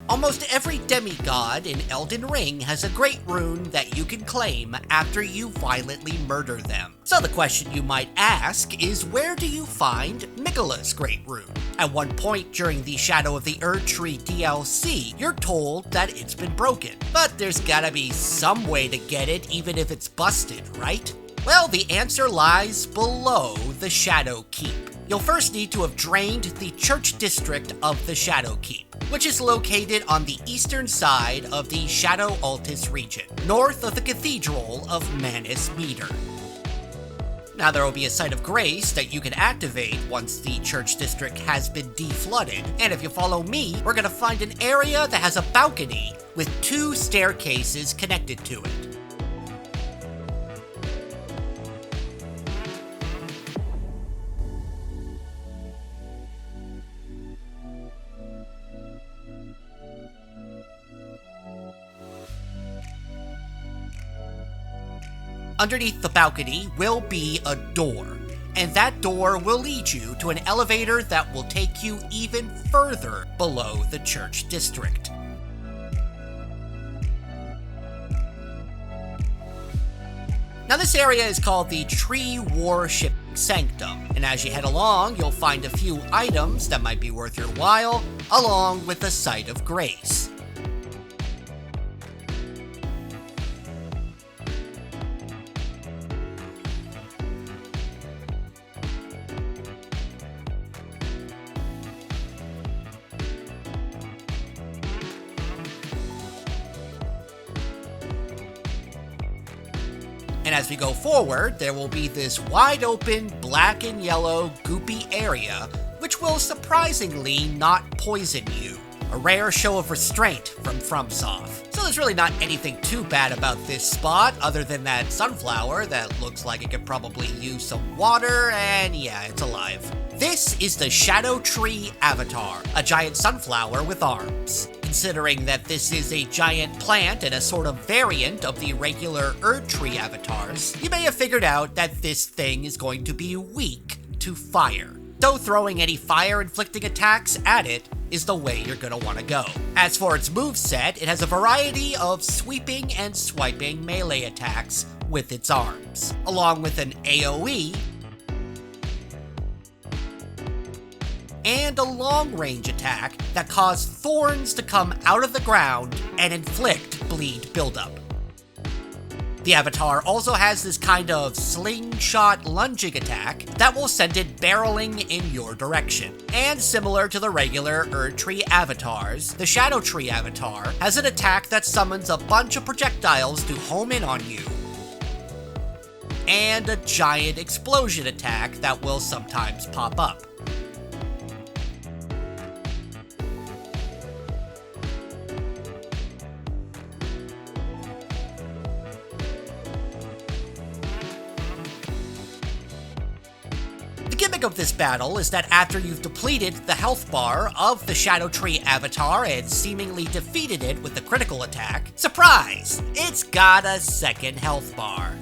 Almost every demigod in Elden Ring has a Great Rune that you can claim after you violently murder them. So the question you might ask is, where do you find Miquella's Great Rune? At one point during the Shadow of the Erdtree DLC, you're told that it's been broken. But there's gotta be some way to get it even if it's busted, right? Well, the answer lies below the Shadow Keep. You'll first need to have drained the church district of the Shadow Keep, which is located on the eastern side of the Shadow Altus region, north of the Cathedral of Manus Meter. Now there will be a site of grace that you can activate once the church district has been deflooded, and if you follow me, we're gonna find an area that has a balcony with 2 staircases connected to it. Underneath the balcony will be a door, and that door will lead you to an elevator that will take you even further below the church district. Now this area is called the Tree Warship Sanctum, and as you head along, you'll find a few items that might be worth your while, along with the site of grace. And as we go forward, there will be this wide open black and yellow goopy area, which will surprisingly not poison you. A rare show of restraint from FromSoft. So there's really not anything too bad about this spot, other than that sunflower that looks like it could probably use some water, and yeah, it's alive. This is the Scadutree avatar, a giant sunflower with arms. Considering that this is a giant plant and a sort of variant of the regular Erdtree avatars, you may have figured out that this thing is going to be weak to fire. Though throwing any fire-inflicting attacks at it is the way you're gonna want to go. As for its moveset, it has a variety of sweeping and swiping melee attacks with its arms, along with an AoE and a long-range attack that cause thorns to come out of the ground and inflict bleed buildup. The avatar also has this kind of slingshot lunging attack that will send it barreling in your direction. And similar to the regular Erdtree avatars, the Scadutree avatar has an attack that summons a bunch of projectiles to home in on you, and a giant explosion attack that will sometimes pop up. The gimmick of this battle is that after you've depleted the health bar of the Scadutree avatar and seemingly defeated it with the critical attack, surprise! It's got a second health bar.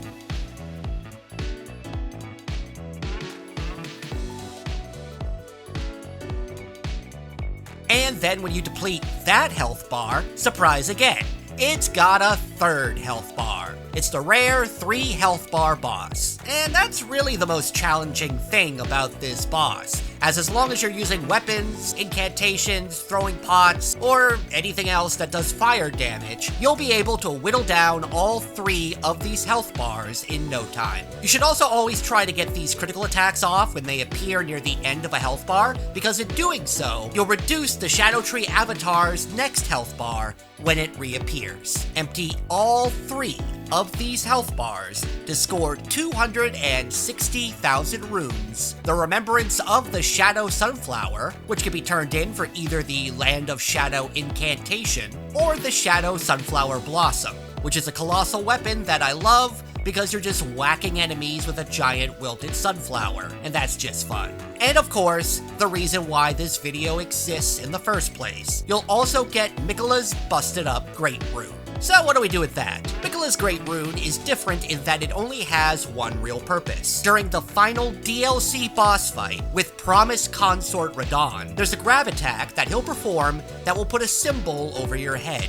And then when you deplete that health bar, surprise again, it's got a third health bar. It's the rare 3 health bar boss. And that's really the most challenging thing about this boss, as long as you're using weapons, incantations, throwing pots, or anything else that does fire damage, you'll be able to whittle down all 3 of these health bars in no time. You should also always try to get these critical attacks off when they appear near the end of a health bar, because in doing so, you'll reduce the Scadutree avatar's next health bar when it reappears. Empty all 3 of these health bars to score 260,000 runes, the remembrance of the Shadow Sunflower, which can be turned in for either the Land of Shadow incantation or the Shadow Sunflower Blossom, which is a colossal weapon that I love because you're just whacking enemies with a giant wilted sunflower, and that's just fun. And of course, the reason why this video exists in the first place. You'll also get Miquella's busted up Great Rune. So what do we do with that? Miquella's Great Rune is different in that it only has one real purpose. During the final DLC boss fight with Promised Consort Radahn, there's a grab attack that he'll perform that will put a symbol over your head.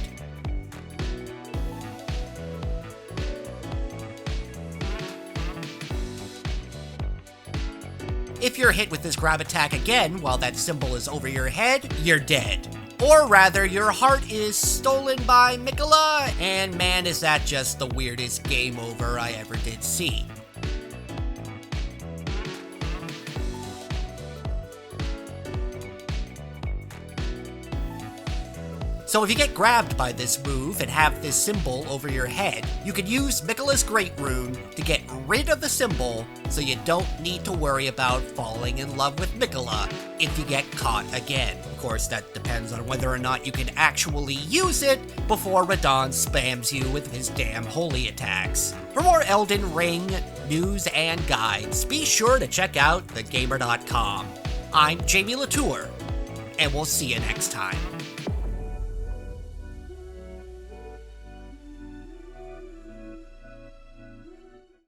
If you're hit with this grab attack again while that symbol is over your head, you're dead. Or rather, your heart is stolen by Miquella, and man, is that just the weirdest game over I ever did see. So if you get grabbed by this move and have this symbol over your head, you can use Miquella's Great Rune to get rid of the symbol so you don't need to worry about falling in love with Miquella if you get caught again. Of course, that depends on whether or not you can actually use it before Radahn spams you with his damn holy attacks. For more Elden Ring news and guides, be sure to check out thegamer.com. I'm Jamie Latour, and we'll see you next time.